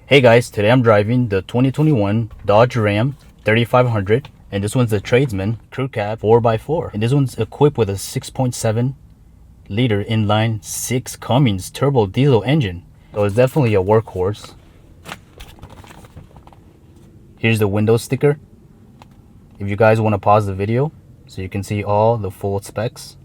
Hey guys, today I'm driving the 2021 Dodge Ram 3500, and this one's a Tradesman Crew Cab 4x4, and this one's equipped with a 6.7 liter inline 6 Cummins turbo diesel engine, so it's definitely a workhorse. Here's the window sticker if you guys want to pause the video so you can see all the full specs.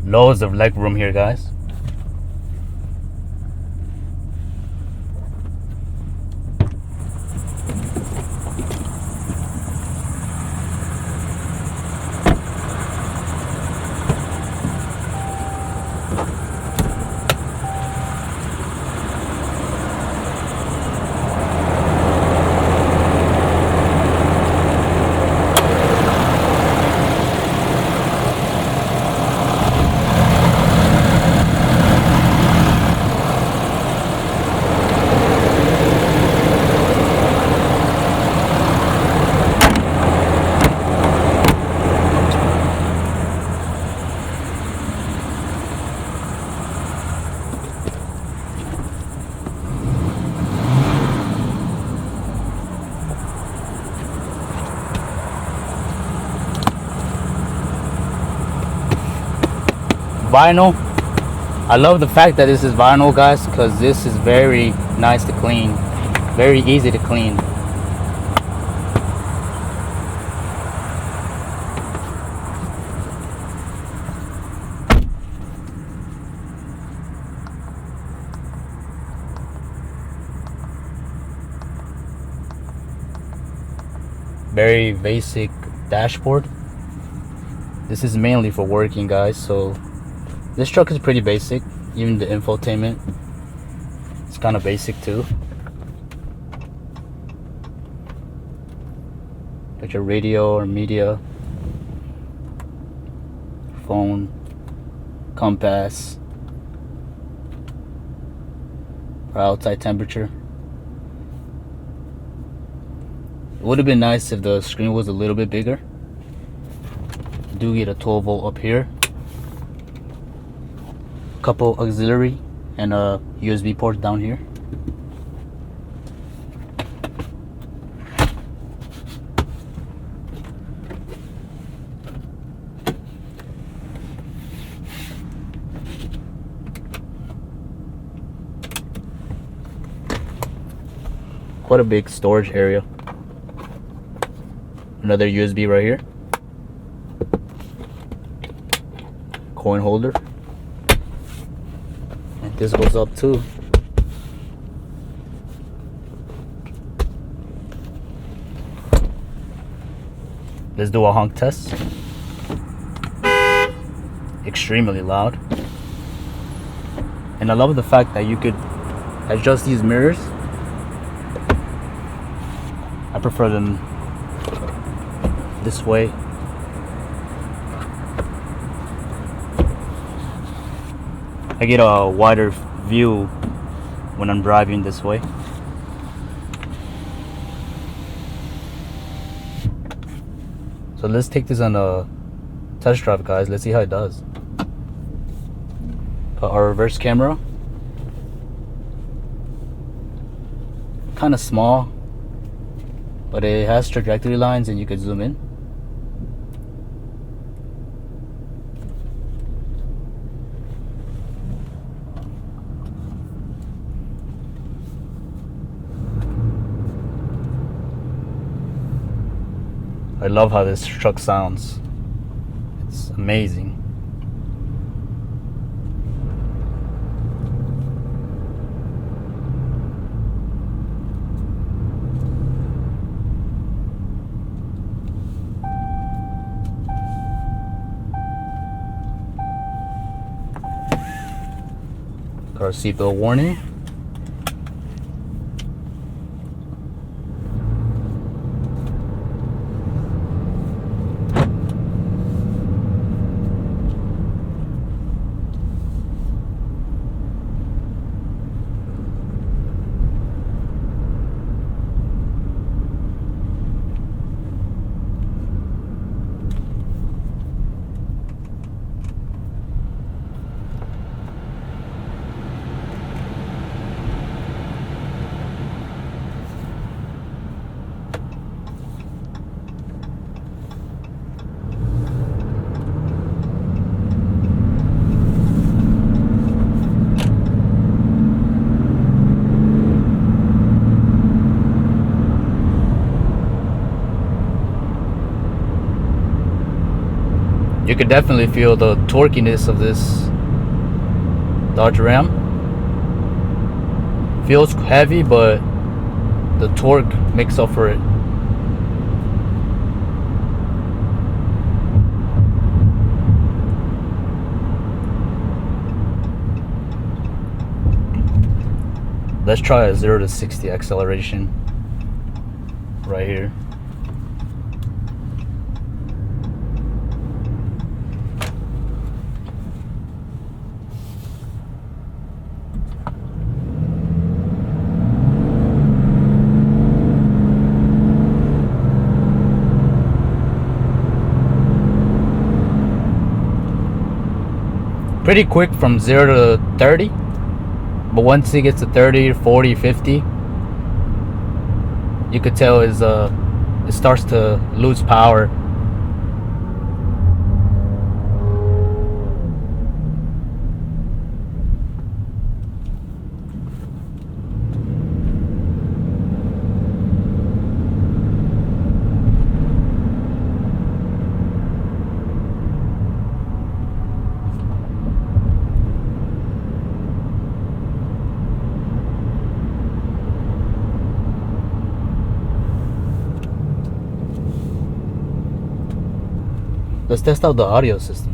Loads of leg room here, guys. Vinyl. I love the fact that this is vinyl, guys, because this is very nice to clean, very easy to clean. Very basic dashboard. This is mainly for working, guys, so this truck is pretty basic. Even the infotainment, it's kind of basic too. Got your radio or media, phone, compass, for outside temperature. It would have been nice if the screen was a little bit bigger. You do get a 12 volt up here, couple auxiliary, and a USB port down here. Quite a big storage area. Another USB right here. coin holder. And this goes up too. Let's do a honk test. Extremely loud. And I love the fact that you could adjust these mirrors. I prefer them this way. I get a wider view when I'm driving this way. So let's take this on a test drive, guys. Let's see how it does. Put our reverse camera. Kind of small, but it has trajectory lines and you can zoom in. I love how this truck sounds. It's amazing. Our seatbelt warning. You could definitely feel the torquiness of this Dodge Ram. Feels heavy, but the torque makes up for it. Let's try a 0 to 60 acceleration right here. Pretty quick from 0 to 30, but once it gets to 30, 40, 50, you could tell it starts to lose power. Let's test out the audio system.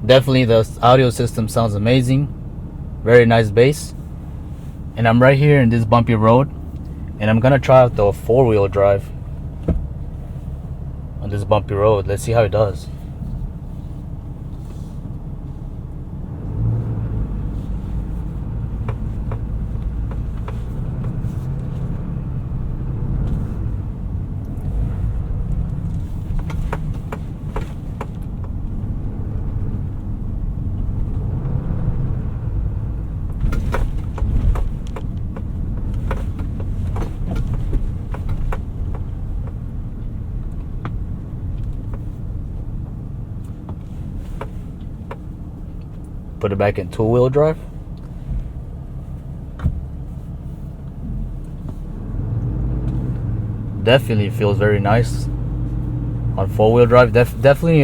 Definitely the audio system sounds amazing. Very nice bass. And I'm right here in this bumpy road, and I'm gonna try out the 4-wheel drive on this bumpy road. Let's see how it does. Put it back in 2-wheel drive. Definitely feels very nice on 4-wheel drive. Definitely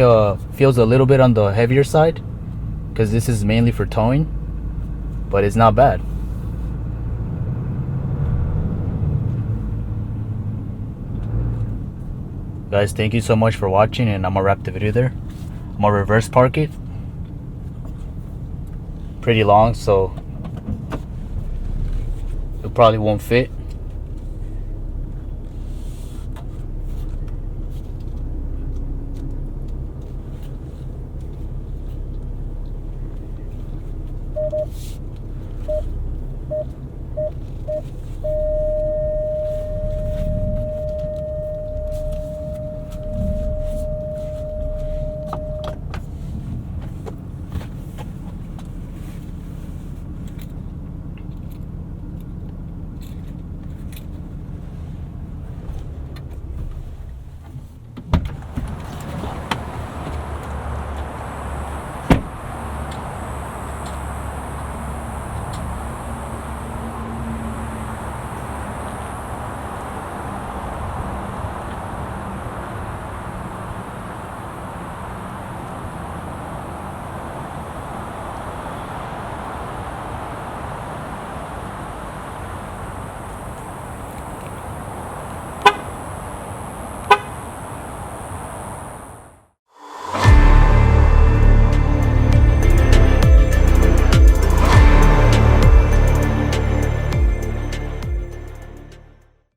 feels a little bit on the heavier side, because this is mainly for towing, but it's not bad. Guys, thank you so much for watching, and I'm gonna wrap the video there. I'm gonna reverse park it. Pretty long, so it probably won't fit.